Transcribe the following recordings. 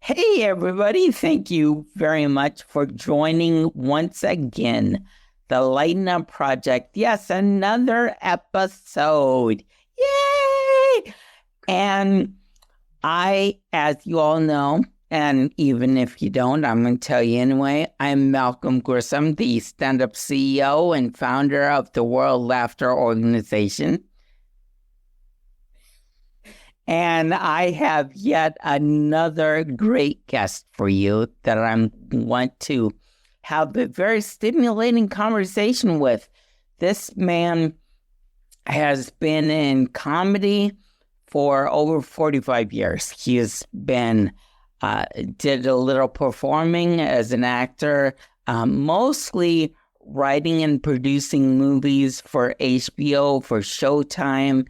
Hey, everybody. Thank you very much for joining once again the Lighten Up Project. Yes, another episode. Yay! And as you all know, and even if you don't, I'm going to tell you anyway, I'm Malcolm Grissom, the stand-up CEO and founder of the World Laughter Organization. And I have yet another great guest for you that I want to have a very stimulating conversation with. This man has been in comedy for over 45 years. He has been, did a little performing as an actor, mostly writing and producing movies for HBO, for Showtime.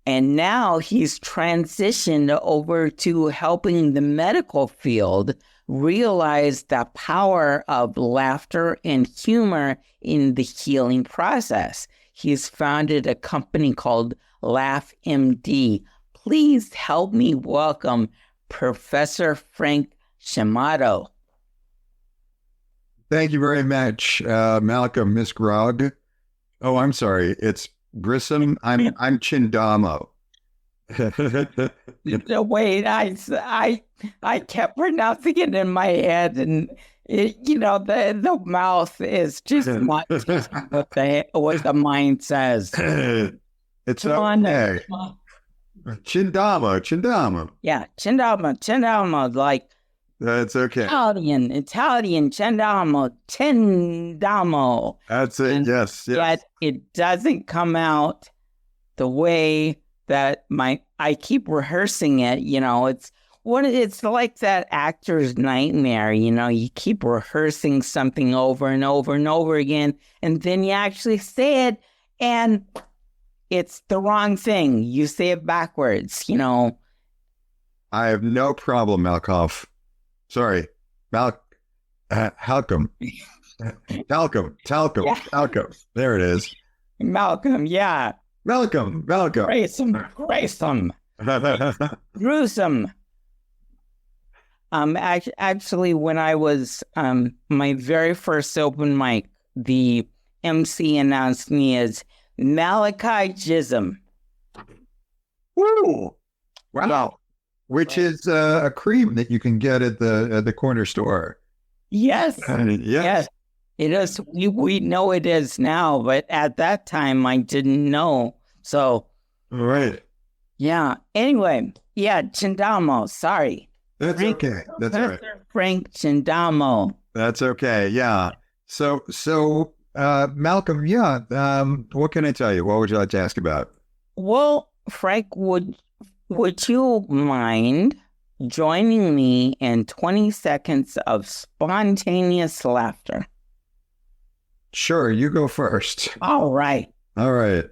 And now he's transitioned over to helping the medical field realize the power of laughter and humor in the healing process. He's founded a company called LaughMD. Please help me welcome Professor Frank Cimato. Thank you very much, Malcolm, Miss Grog. Oh, I'm sorry. It's Grissom. I'm Chindamo. Wait, I kept pronouncing it in my head, and the mouth is just not what the mind says. It's okay. Chindamo. Yeah, Chindamo, like that's okay. Italian, Chindamo. That's it. And yes. Yet it doesn't come out the way that I keep rehearsing it. It's like that actor's nightmare. You keep rehearsing something over and over and over again, and then you actually say it, and it's the wrong thing. You say it backwards. I have no problem, Malkoff. Sorry, Halcom. Talcum. Yeah. There it is. Malcolm, yeah. Malcolm. Gruesome. Gruesome. Actually, when I was my very first open mic, the MC announced me as Malachi Jism. Woo! Wow. Which is a cream that you can get at the corner store. Yes. Yes. It is. We know it is now, but at that time I didn't know. So, right. Yeah. Anyway, yeah, Chindamo. Sorry. That's okay. That's all right. Frank Chindamo. That's okay. Yeah. So, Malcolm. Yeah. What can I tell you? What would you like to ask about? Well, Frank, would you mind joining me in 20 seconds of spontaneous laughter? Sure, you go first. All right. Oh.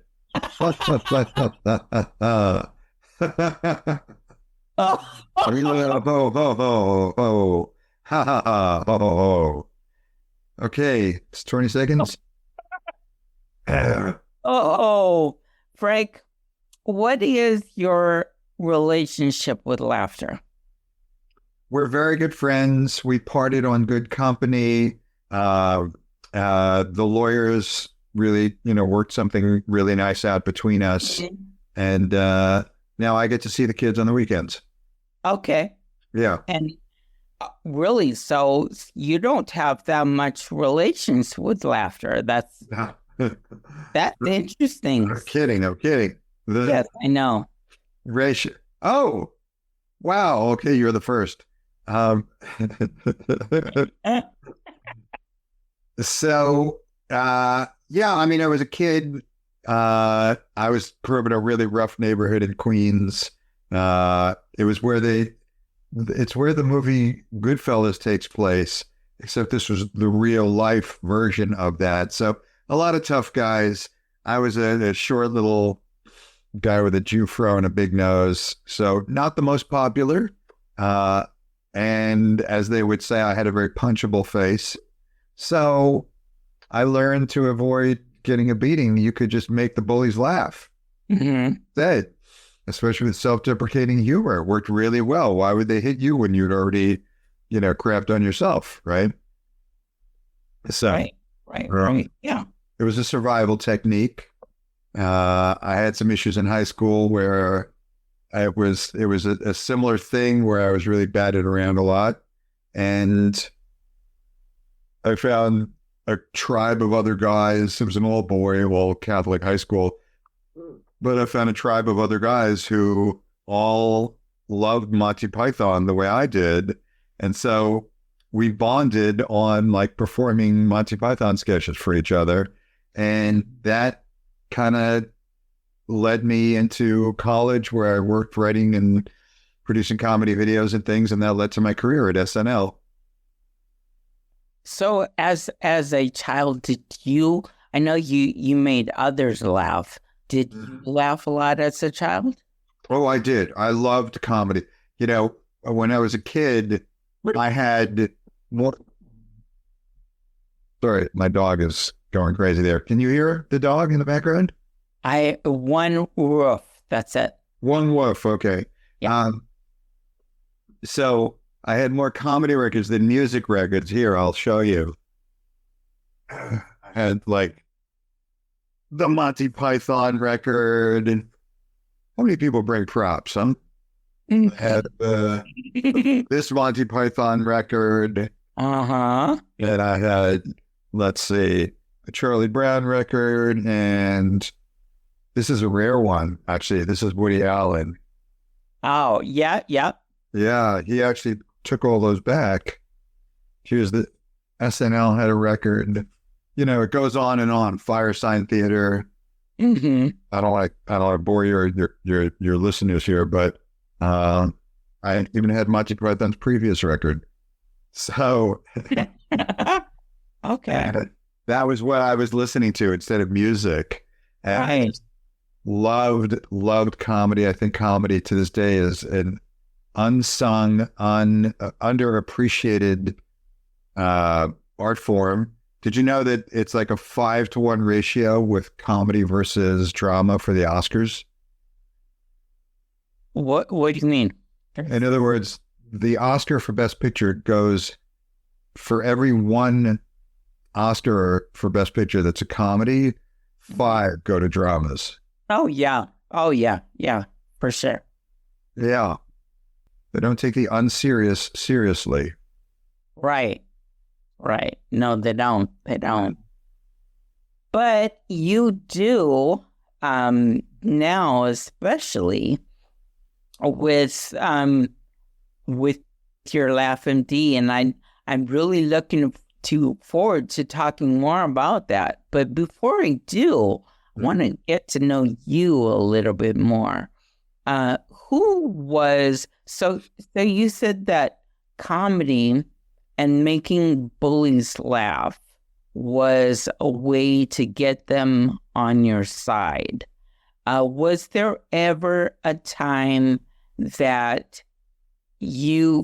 Okay, it's 20 seconds. Frank, what is your relationship with laughter? We're very good friends. We parted on good company. The lawyers really, worked something really nice out between us. Mm-hmm. And now I get to see the kids on the weekends. Okay. Yeah. And really, so you don't have that much relations with laughter. That's interesting. No kidding. Yes, I know. Ratio. Oh, wow. Okay, you're the first. So, yeah, I mean, I was a kid. I was grew up in a really rough neighborhood in Queens. It was it's where the movie Goodfellas takes place, except this was the real life version of that. So a lot of tough guys. I was a short little guy with a Jufro and a big nose. So not the most popular. And as they would say, I had a very punchable face. So I learned to avoid getting a beating. You could just make the bullies laugh. Mm-hmm. That's it. especially with self-deprecating humor. It worked really well. Why would they hit you when you'd already, crapped on yourself, right? So, Right. Yeah. it was a survival technique. I had some issues in high school where it was a similar thing where I was really batted around a lot, and I found a tribe of other guys. It was an all Catholic high school, but I found a tribe of other guys who all loved Monty Python the way I did, and so we bonded on like performing Monty Python sketches for each other, and that kind of led me into college where I worked writing and producing comedy videos and things, and that led to my career at SNL. So as a child, did you, I know you made others laugh. Did you laugh a lot as a child? Oh, I did. I loved comedy. When I was a kid, I had more. Sorry, my dog is going crazy there. Can you hear the dog in the background? One roof. That's it. One woof. Okay. Yeah. So I had more comedy records than music records. Here, I'll show you. I had like the Monty Python record. And how many people bring props? I had this Monty Python record. Uh-huh. And I had, let's see, a Charlie Brown record. And this is a rare one, actually. This is Woody Allen. Oh, yeah. Yeah, he actually took all those back. The SNL had a record. It goes on and on. Fire Sign Theater. Mm-hmm. I don't want to bore your listeners here, but I even had Monty Python's previous record. So okay, that was what I was listening to instead of music. And right. Loved comedy. I think comedy to this day is an unsung, underappreciated art form. Did you know that it's like a 5-to-1 ratio with comedy versus drama for the Oscars? What do you mean? In other words, the Oscar for Best Picture goes for every one Oscar for Best Picture that's a comedy, 5 go to dramas. Oh yeah, for sure. Yeah. They don't take the unserious seriously. Right. No, they don't. But you do, now, especially with your LaughMD, and I'm really looking forward to talking more about that. But before I do, I want to get to know you a little bit more. So you said that comedy and making bullies laugh was a way to get them on your side. Was there ever a time that you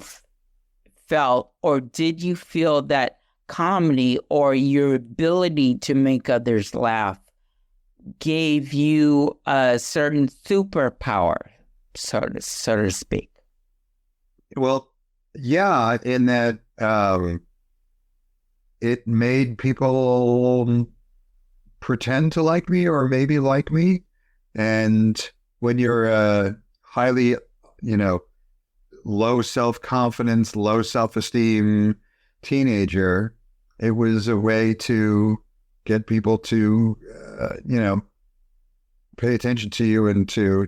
felt, or did you feel that comedy or your ability to make others laugh gave you a certain superpower, so to speak? Well, yeah, in that it made people pretend to like me or maybe like me. And when you're a highly, low self-confidence, low self-esteem teenager, it was a way to get people to, pay attention to you and to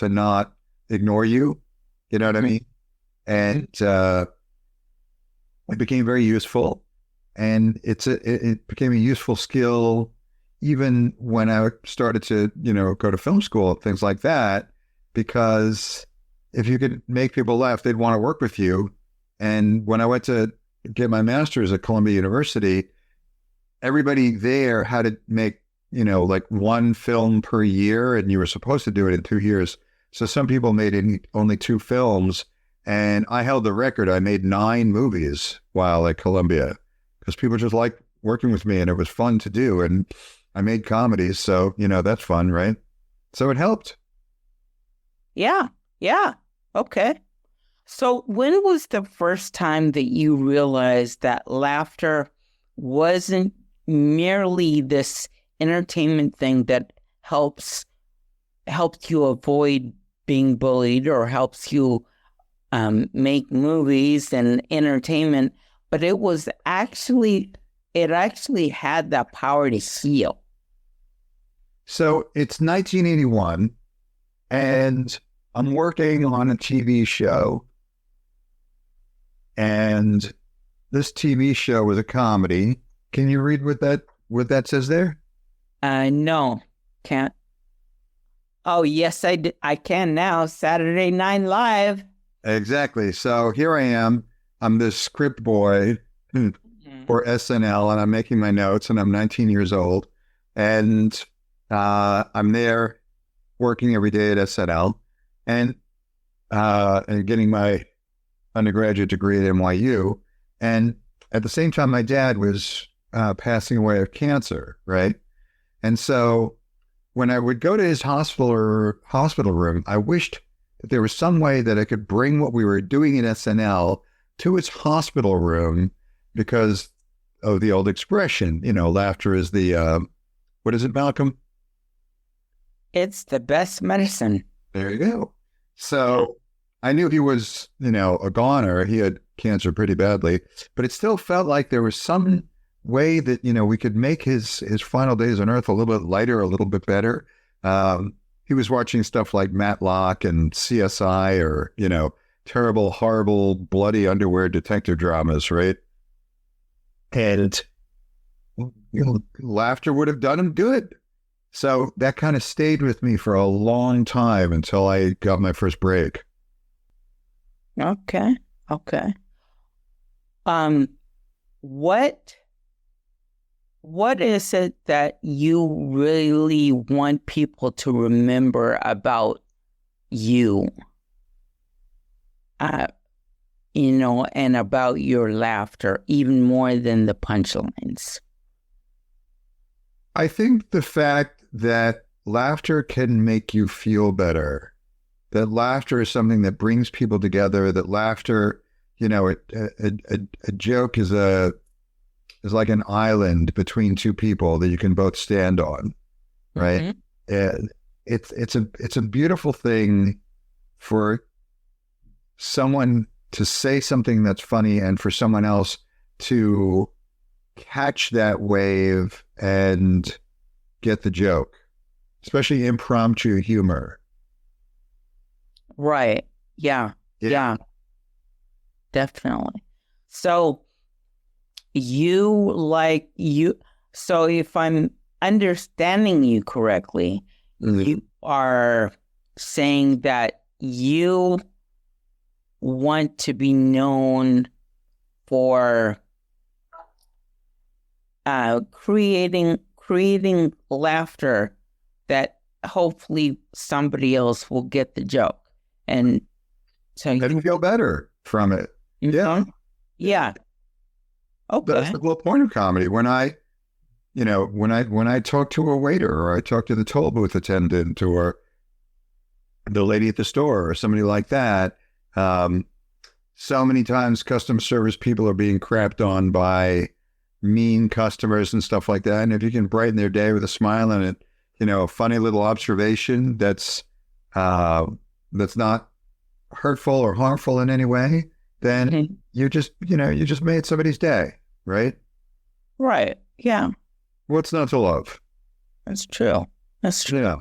not ignore you. You know what I mean? And it became very useful, and it became a useful skill even when I started to go to film school and things like that, because if you could make people laugh, they'd want to work with you. And when I went to get my master's at Columbia University, everybody there had to make like one film per year, and you were supposed to do it in 2 years. So some people made only 2 films. And I held the record. I made 9 movies while at Columbia because people just liked working with me, and it was fun to do. And I made comedies, so that's fun, right? So it helped. Yeah. Yeah. Okay. So when was the first time that you realized that laughter wasn't merely this entertainment thing that helps you avoid being bullied or helps you make movies and entertainment, but it actually had that power to heal. So it's 1981, and I'm working on a TV show, and this TV show was a comedy. Can you read what that says there? No, can't. Oh, yes, I can now. Saturday Night Live. Exactly. So here I am. I'm this script boy for SNL, and I'm making my notes, and I'm 19 years old, and I'm there working every day at SNL, and getting my undergraduate degree at NYU, and at the same time, my dad was passing away of cancer, right? And so when I would go to his hospital room, I wished that there was some way that I could bring what we were doing in SNL to his hospital room, because of the old expression, laughter is the, what is it, Malcolm? It's the best medicine. There you go. So I knew he was, a goner. He had cancer pretty badly, but it still felt like there was some way that, we could make his final days on earth a little bit lighter, a little bit better. He was watching stuff like Matlock and CSI, or, terrible, horrible, bloody underwear detective dramas, right? And laughter would have done him good. So that kind of stayed with me for a long time until I got my first break. Okay. Okay. What is it that you really want people to remember about you? And about your laughter, even more than the punchlines. I think the fact that laughter can make you feel better, that laughter is something that brings people together, that laughter, a joke is like an island between two people that you can both stand on, right? Mm-hmm. It's a beautiful thing for someone to say something that's funny and for someone else to catch that wave and get the joke, especially impromptu humor. Right. Yeah. Yeah. Definitely. So so if I'm understanding you correctly, mm-hmm. You are saying that you want to be known for creating laughter that hopefully somebody else will get the joke, and so you feel better from it. Mm-hmm. Yeah. Okay. That's the whole point of comedy. When I talk to a waiter, or I talk to the toll booth attendant, or the lady at the store, or somebody like that, so many times customer service people are being crapped on by mean customers and stuff like that. And if you can brighten their day with a smile and a funny little observation that's not hurtful or harmful in any way, then mm-hmm. you just made somebody's day, right? Right. Yeah. What's not to love? That's true. Yeah.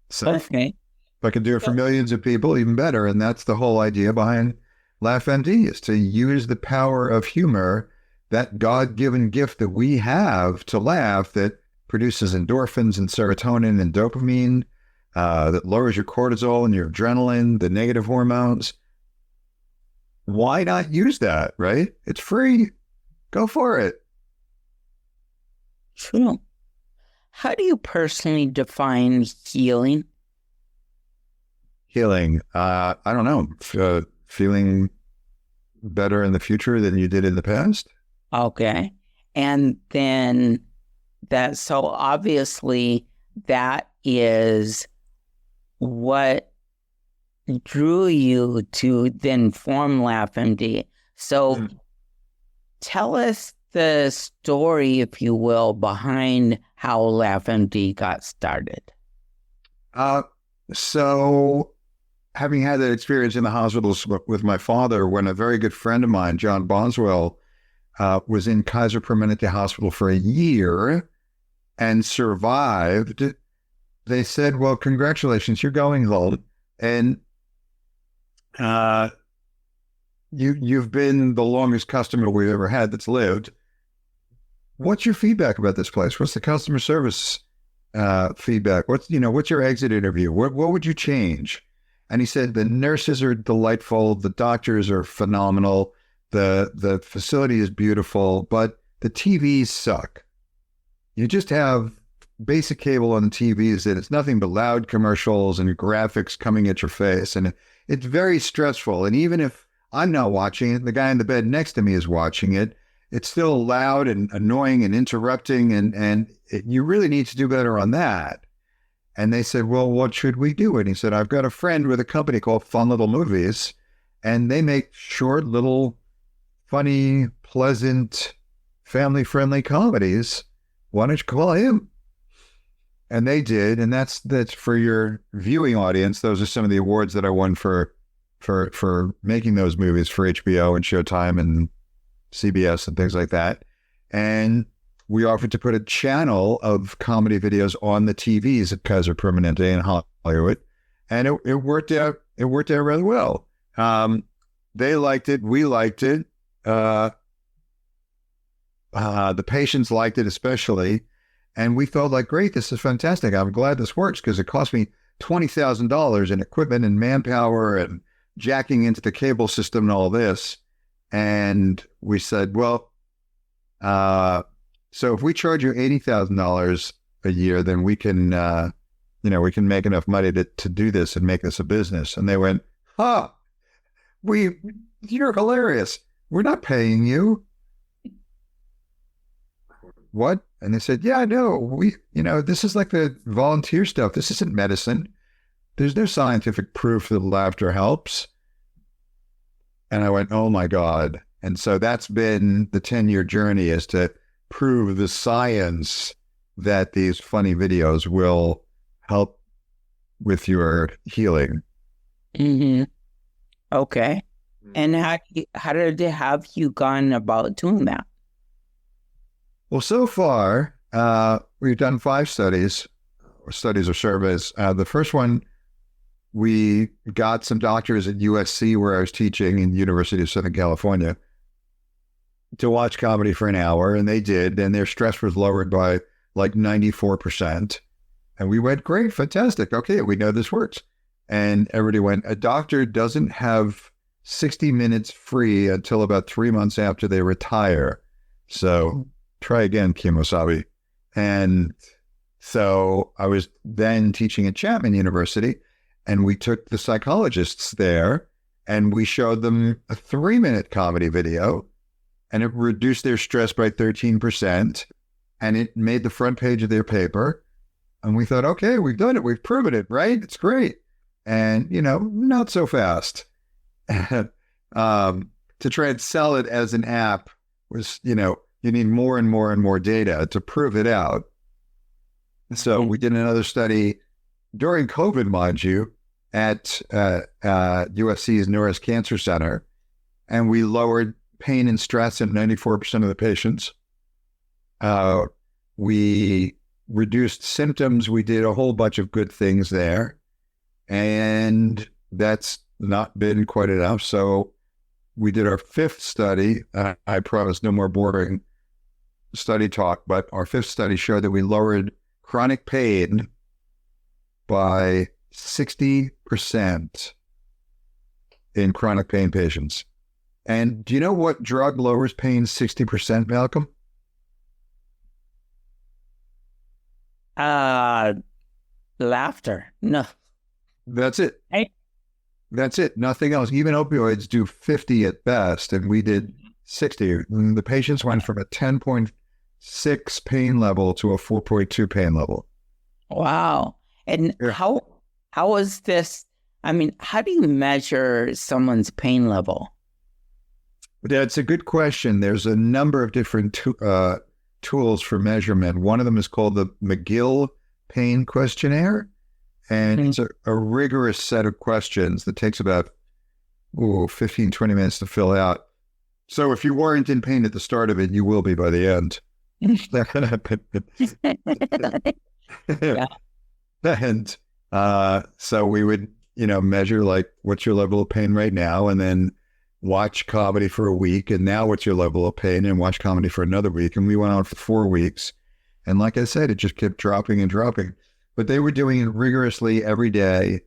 So okay. If I can do it for millions of people, even better. And that's the whole idea behind LaughMD, is to use the power of humor, that God-given gift that we have to laugh, that produces endorphins and serotonin and dopamine, that lowers your cortisol and your adrenaline, the negative hormones. Why not use that, right? It's free. Go for it. True. How do you personally define healing? Healing, I don't know, feeling better in the future than you did in the past. Okay. And then so obviously that is what drew you to then form LaughMD. So tell us the story, if you will, behind how LaughMD got started. So having had that experience in the hospitals with my father, when a very good friend of mine, John Boswell, was in Kaiser Permanente Hospital for a year and survived, they said, well, congratulations, you're going home. And you've been the longest customer we've ever had that's lived. What's your feedback about this place? What's the customer service feedback? What's your exit interview? What would you change? And he said, the nurses are delightful. The doctors are phenomenal. The facility is beautiful, but the TVs suck. You just have basic cable on the TVs and it's nothing but loud commercials and graphics coming at your face. And it's very stressful. And even if I'm not watching it, the guy in the bed next to me is watching it, it's still loud and annoying and interrupting. You really need to do better on that. And they said, well, what should we do? And he said, I've got a friend with a company called Fun Little Movies, and they make short, little, funny, pleasant, family-friendly comedies. Why don't you call him? And they did. And that's for your viewing audience. Those are some of the awards that I won for making those movies for HBO and Showtime and CBS and things like that. And we offered to put a channel of comedy videos on the TVs at Kaiser Permanente in Hollywood. And it worked out. It worked out really well. They liked it. We liked it. The patients liked it especially. And we felt like, great, this is fantastic. I'm glad this works because it cost me $20,000 in equipment and manpower and jacking into the cable system and all this. And we said, well, so if we charge you $80,000 a year, then we can, we can make enough money to do this and make this a business. And they went, you're hilarious. We're not paying you. What? And they said, yeah, no, this is like the volunteer stuff. This isn't medicine. There's no scientific proof that laughter helps. And I went, oh my God. And so that's been the 10-year journey, is to prove the science that these funny videos will help with your healing. Mm-hmm. Okay. And how did they have you gone about doing that? Well, so far, we've done 5 studies or surveys. The first one, we got some doctors at USC, where I was teaching in the University of Southern California, to watch comedy for an hour, and they did, and their stress was lowered by like 94%. And we went, great, fantastic. Okay, we know this works. And everybody went, a doctor doesn't have 60 minutes free until about 3 months after they retire. So try again, Kimosabi. And so I was then teaching at Chapman University, and we took the psychologists there and we showed them a 3-minute comedy video, and it reduced their stress by 13%. And it made the front page of their paper. And we thought, okay, we've done it. We've proven it, right? It's great. And, not so fast. To try and sell it as an app was, you need more and more and more data to prove it out. So we did another study during COVID, mind you, at USC's Norris Cancer Center, and we lowered pain and stress in 94% of the patients. We reduced symptoms. We did a whole bunch of good things there, and that's not been quite enough. So we did our 5th study. I promise no more boring study talk, but our 5th study showed that we lowered chronic pain by 60% in chronic pain patients. And do you know what drug lowers pain 60%, Malcolm? Laughter. No. That's it. That's it. Nothing else. Even opioids do 50 at best, and we did 60. And the patients went from a 10.6 pain level to a 4.2 pain level. Wow. And how was this I mean, how do you measure someone's pain level? That's a good question. There's a number of different tools for measurement. One of them is called the McGill Pain Questionnaire, and it's a rigorous set of questions that takes about 15, 20 minutes to fill out. So if you weren't in pain at the start of it, you will be by the end. Yeah. And so we would, measure like what's your level of pain right now, and then watch comedy for a week. And now what's your level of pain, and watch comedy for another week. And we went on for 4 weeks. And like I said, it just kept dropping and dropping. But they were doing it rigorously every day.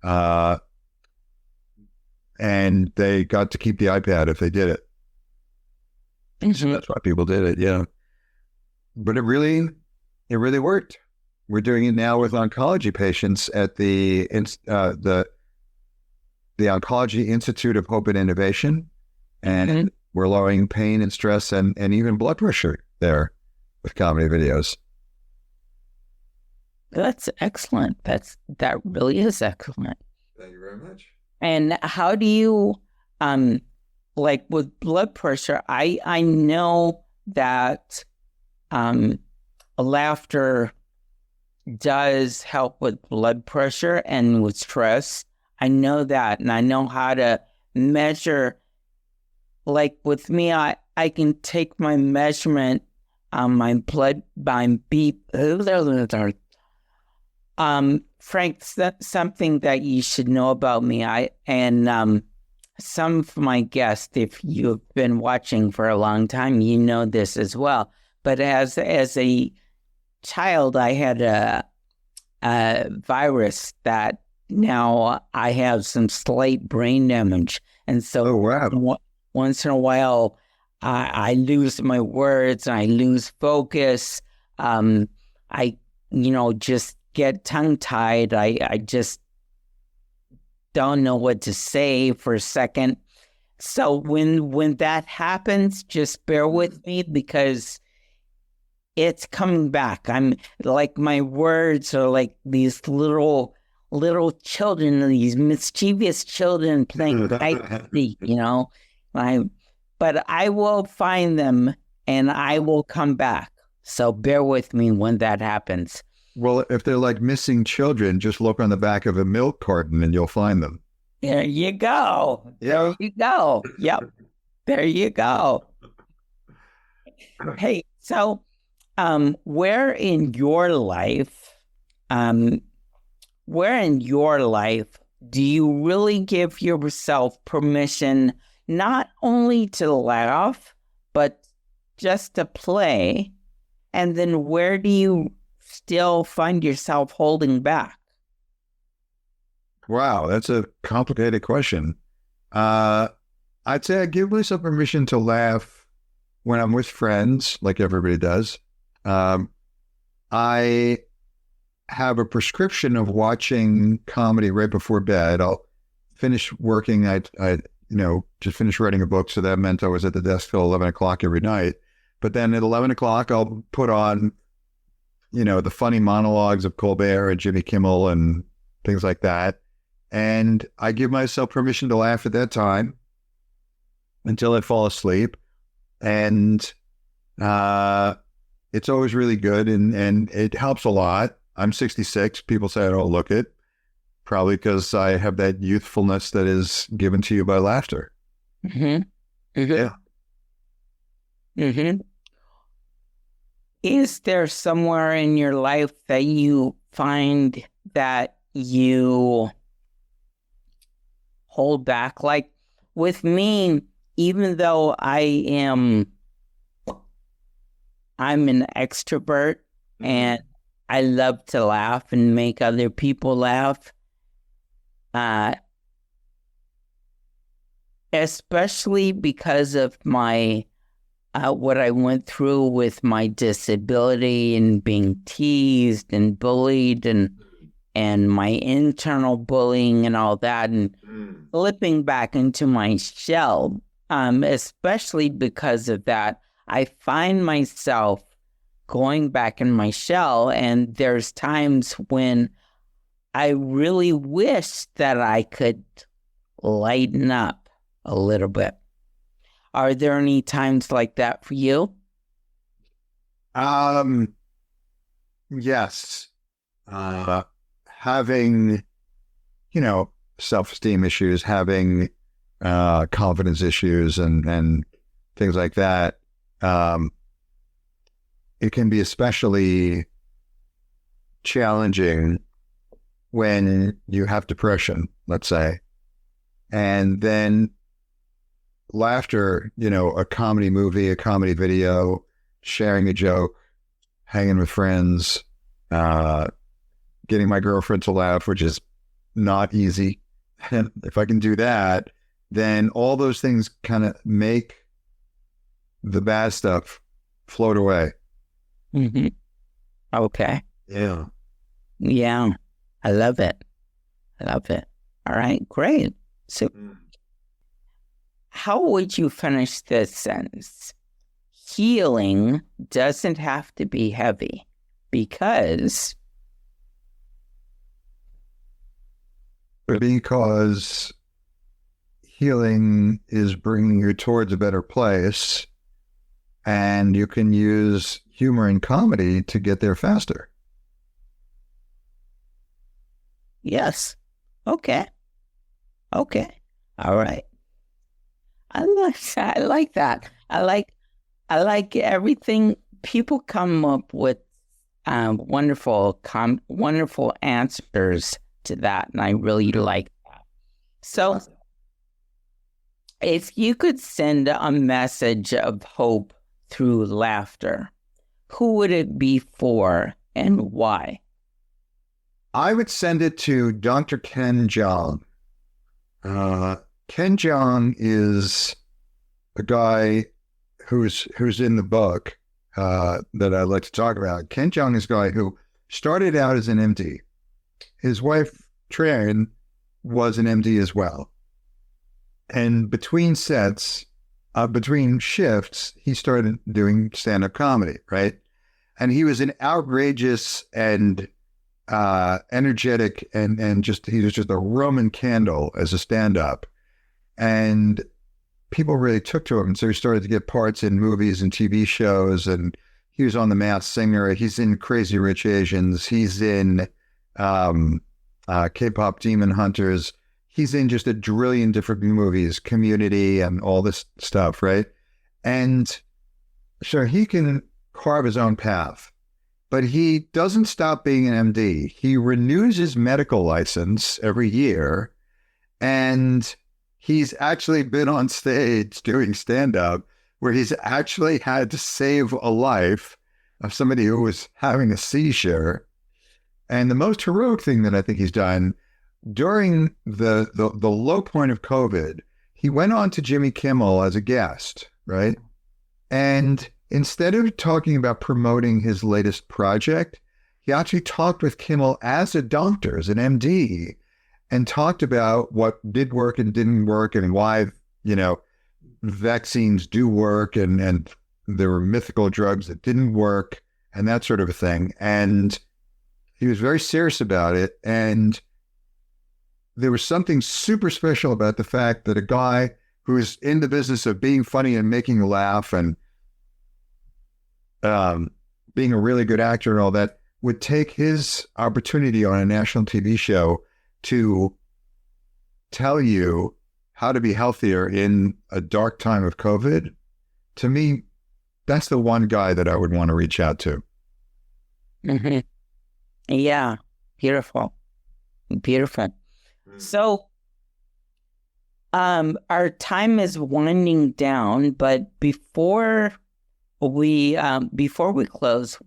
And they got to keep the iPad if they did it. So that's why people did it. Yeah. But it really worked. We're doing it now with oncology patients at the Oncology Institute of Hope and Innovation, and we're lowering pain and stress and even blood pressure there with comedy videos. That's excellent. That really is excellent. Thank you very much. And how do you, like with blood pressure? I know that laughter does help with blood pressure and with stress. I know that, and I know how to measure. Like with me, I can take my measurement, my blood, my beep. Frank, something that you should know about me. Some of my guests, if you've been watching for a long time, you know this as well. But as a child, I had a virus that now I have some slight brain damage. And so once in a while, I lose my words, I lose focus. I just get tongue-tied. I just don't know what to say for a second. So when that happens, just bear with me because it's coming back. I'm like, my words are like these little children, these mischievous children playing hide and seek, but I will find them and I will come back. So bear with me when that happens. Well, if they're like missing children, just look on the back of a milk carton and you'll find them. There you go. Yeah. There you go. Yep. There you go. Hey, so where in your life do you really give yourself permission not only to laugh, but just to play? And then where do you still find yourself holding back? Wow, that's a complicated question. I'd say I give myself permission to laugh when I'm with friends, like everybody does. I have a prescription of watching comedy right before bed. I'll finish working. I just finished writing a book, so that meant I was at the desk till 11 o'clock every night. But then at 11 o'clock, I'll put on, the funny monologues of Colbert and Jimmy Kimmel and things like that. And I give myself permission to laugh at that time until I fall asleep. And it's always really good, and it helps a lot. I'm 66. People say I don't look it. Probably because I have that youthfulness that is given to you by laughter. Mm-hmm. Mm-hmm. Yeah. Mm-hmm. Is there somewhere in your life that you find that you hold back? Like with me, even though I'm an extrovert and I love to laugh and make other people laugh, especially because of my what I went through with my disability and being teased and bullied and my internal bullying and all that, and slipping back into my shell, especially because of that, I find myself going back in my shell, and there's times when I really wish that I could lighten up a little bit. Are there any times like that for you? Yes. Having, self-esteem issues, having confidence issues and things like that. It can be especially challenging when you have depression, let's say, and then laughter, a comedy movie, a comedy video, sharing a joke, hanging with friends, getting my girlfriend to laugh, which is not easy. And if I can do that, then all those things kind of make the bad stuff float away. Mm-hmm. Okay. Yeah. Yeah. I love it. I love it. All right. Great. So how would you finish this sentence? Healing doesn't have to be heavy because healing is bringing you towards a better place, and you can use humor and comedy to get there faster. yes. Okay. Okay. All right. I like that. I like everything. People come up with wonderful answers to that, and I really like that. So, if you could send a message of hope through laughter, who would it be for and why? I would send it to Dr. Ken Jeong. Ken Jeong is a guy who's in the book that I'd like to talk about. Ken Jeong is a guy who started out as an MD. His wife, Tran, was an MD as well. And between shifts, he started doing stand-up comedy, right? And he was an outrageous and energetic and he was just a Roman candle as a stand-up. And people really took to him. And so he started to get parts in movies and TV shows. And he was on The Masked Singer. He's in Crazy Rich Asians. He's in K-pop Demon Hunters. He's in just a trillion different movies, Community and all this stuff, right? And so he can carve his own path. But he doesn't stop being an MD. He renews his medical license every year. And he's actually been on stage doing stand-up where he's actually had to save a life of somebody who was having a seizure. And the most heroic thing that I think he's done during the low point of COVID, he went on to Jimmy Kimmel as a guest, right? And instead of talking about promoting his latest project, he actually talked with Kimmel as a doctor, as an MD, and talked about what did work and didn't work and why, vaccines do work and there were mythical drugs that didn't work and that sort of a thing. And he was very serious about it. And there was something super special about the fact that a guy who is in the business of being funny and making you laugh and being a really good actor and all that would take his opportunity on a national TV show to tell you how to be healthier in a dark time of COVID. To me, that's the one guy that I would want to reach out to. Mm-hmm. Yeah. Beautiful. Beautiful. So, our time is winding down, but before we close,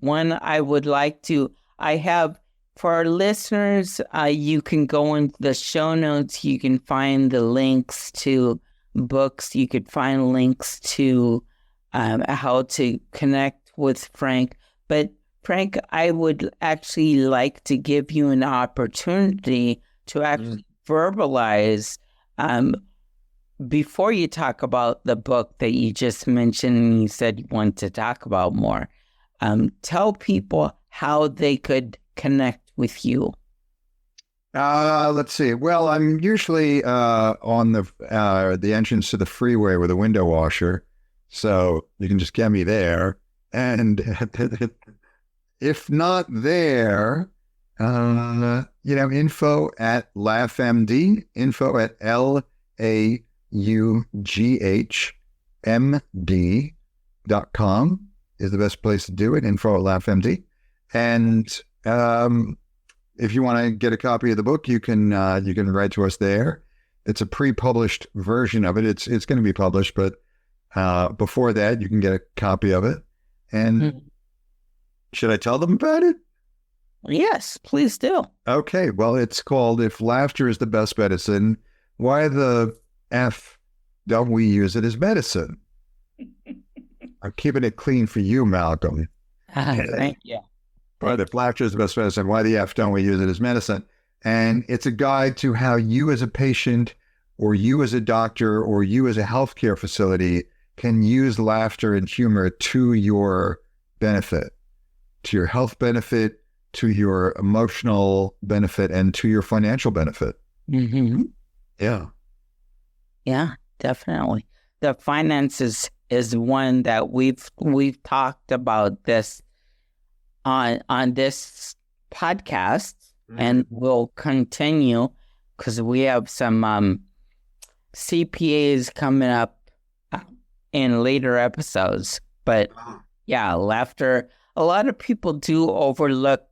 I have for our listeners, you can go into the show notes. You can find the links to books. You could find links to how to connect with Frank. But Frank, I would actually like to give you an opportunity to actually verbalize before you talk about the book that you just mentioned and you said you want to talk about more. Tell people how they could connect with you. Let's see. Well, I'm usually on the entrance to the freeway with a window washer, so you can just get me there. And if not there, info at LaughMD, info at LaughMD.com is the best place to do it. Info at LaughMD. And if you want to get a copy of the book, you can write to us there. It's a pre-published version of it. It's going to be published, but before that, you can get a copy of it. And should I tell them about it? Yes, please do. Okay. Well, it's called "If Laughter is the Best Medicine, Why the F Don't We Use It as Medicine?" I'm keeping it clean for you, Malcolm. Thank you. But if laughter is the best medicine, why the F don't we use it as medicine? And it's a guide to how you as a patient or you as a doctor or you as a healthcare facility can use laughter and humor to your benefit, to your health benefit, to your emotional benefit, and to your financial benefit. Mm-hmm. Yeah. Yeah, definitely. The finances is one that we've talked about this on this podcast, and we'll continue because we have some CPAs coming up in later episodes. But yeah, laughter, a lot of people do overlook,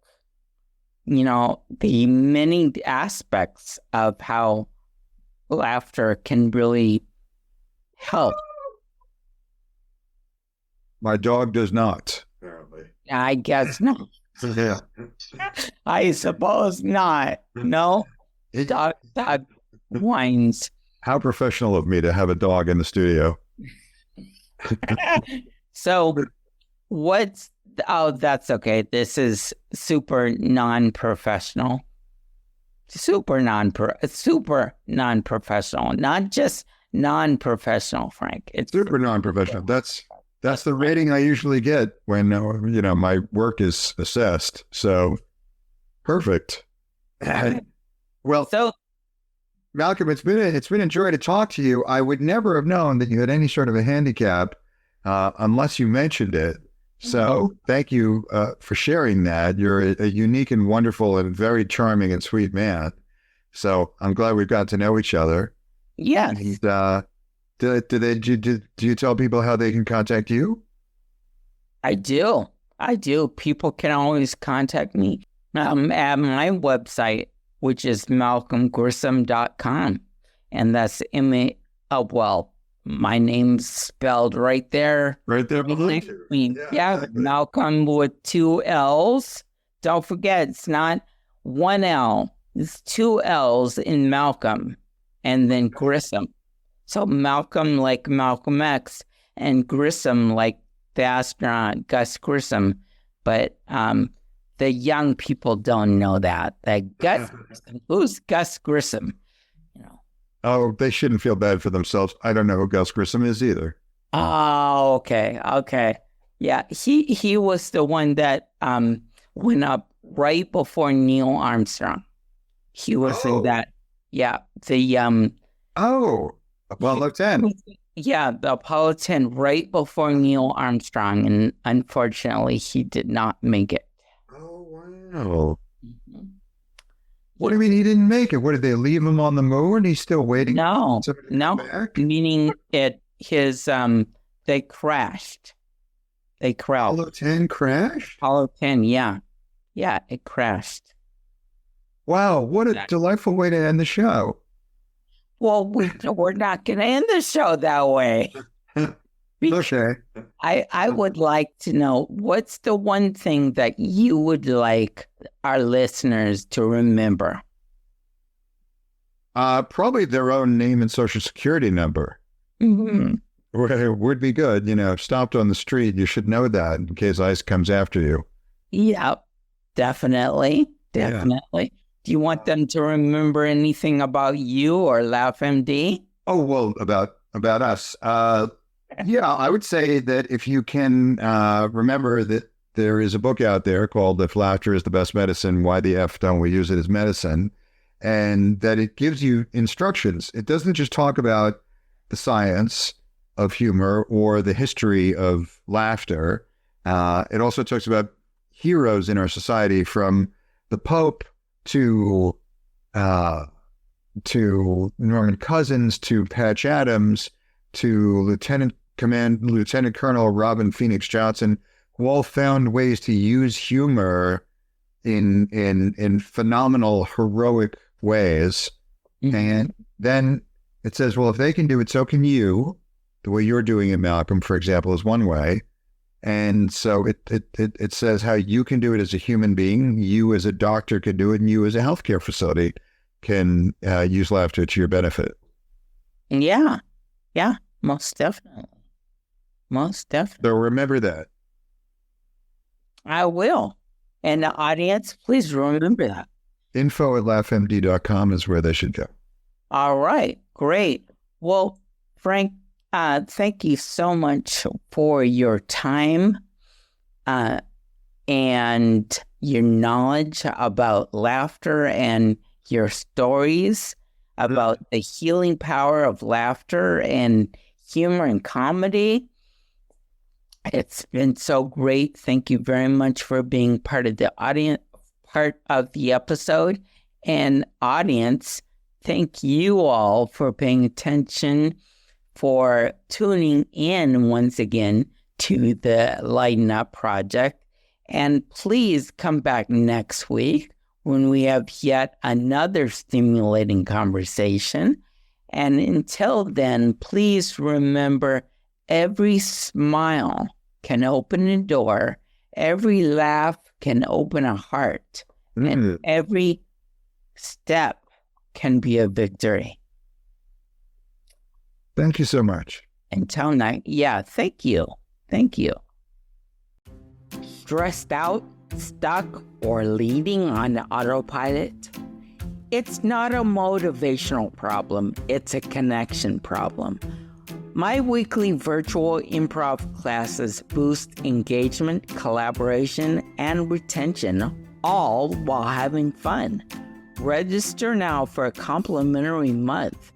the many aspects of how laughter can really help. My dog does not, apparently. I guess not. Yeah. I suppose not. No? Dog whines. How professional of me to have a dog in the studio. So that's okay. This is super non-professional. Super non-professional. Not just non-professional, Frank. It's super non-professional. That's the rating I usually get when my work is assessed. So perfect. Well, so Malcolm, it's been a joy to talk to you. I would never have known that you had any sort of a handicap unless you mentioned it. So thank you for sharing that. You're a unique and wonderful and very charming and sweet man. So I'm glad we've got to know each other. Yeah. Do you tell people how they can contact you? I do. People can always contact me at my website, which is malcolmgrissom.com. And that's my name's spelled right there. Right there below you. Yeah, Malcolm with 2 L's. Don't forget, it's not 1 L. It's 2 L's in Malcolm and then Grissom. So Malcolm like Malcolm X and Grissom like the astronaut Gus Grissom. But the young people don't know that. Who's Gus Grissom? Oh, they shouldn't feel bad for themselves. I don't know who Gus Grissom is either. Oh, okay. Yeah, he was the one that went up right before Neil Armstrong. He was in that. Yeah, the Apollo 10. Yeah, the Apollo 10 right before Neil Armstrong, and unfortunately, he did not make it. Oh, wow. Mm-hmm. What do you mean he didn't make it? What, did they leave him on the moon? He's still waiting? No, meaning they crashed. Apollo 10 crashed? Apollo 10, yeah. Yeah, it crashed. Wow, what a delightful way to end the show. Well, we're not going to end the show that way. Okay. I would like to know, what's the one thing that you would like our listeners to remember? Probably their own name and social security number. Mm-hmm. It would be good. If stopped on the street, you should know that in case ICE comes after you. Yep, definitely. Yeah. Do you want them to remember anything about you or LaughMD? Oh, well, about us. Yeah, I would say that if you can remember that there is a book out there called "If Laughter is the Best Medicine, Why the F Don't We Use It as Medicine?" and that it gives you instructions. It doesn't just talk about the science of humor or the history of laughter. It also talks about heroes in our society, from the Pope to Norman Cousins to Patch Adams to Lieutenant Colonel Robin Phoenix Johnson, who all found ways to use humor in phenomenal, heroic ways. Mm-hmm. And then it says, well, if they can do it, so can you. The way you're doing it, Malcolm, for example, is one way. And so it says how you can do it as a human being, you as a doctor can do it, and you as a healthcare facility can use laughter to your benefit. Yeah, most definitely. Most definitely. So remember that. I will. And the audience, please remember that. info@laughmd.com is where they should go. All right, great. Well, Frank, thank you so much for your time and your knowledge about laughter and your stories about the healing power of laughter and humor and comedy. It's been so great. Thank you very much for being part of the audience, part of the episode. And audience, thank you all for paying attention, for tuning in once again to the Lighten Up Project. And please come back next week when we have yet another stimulating conversation. And until then, please remember, every smile can open a door, every laugh can open a heart, and every step can be a victory. Thank you so much. Until next, thank you. Thank you. Stressed out, stuck, or leading on autopilot? It's not a motivational problem, it's a connection problem. My weekly virtual improv classes boost engagement, collaboration, and retention, all while having fun. Register now for a complimentary month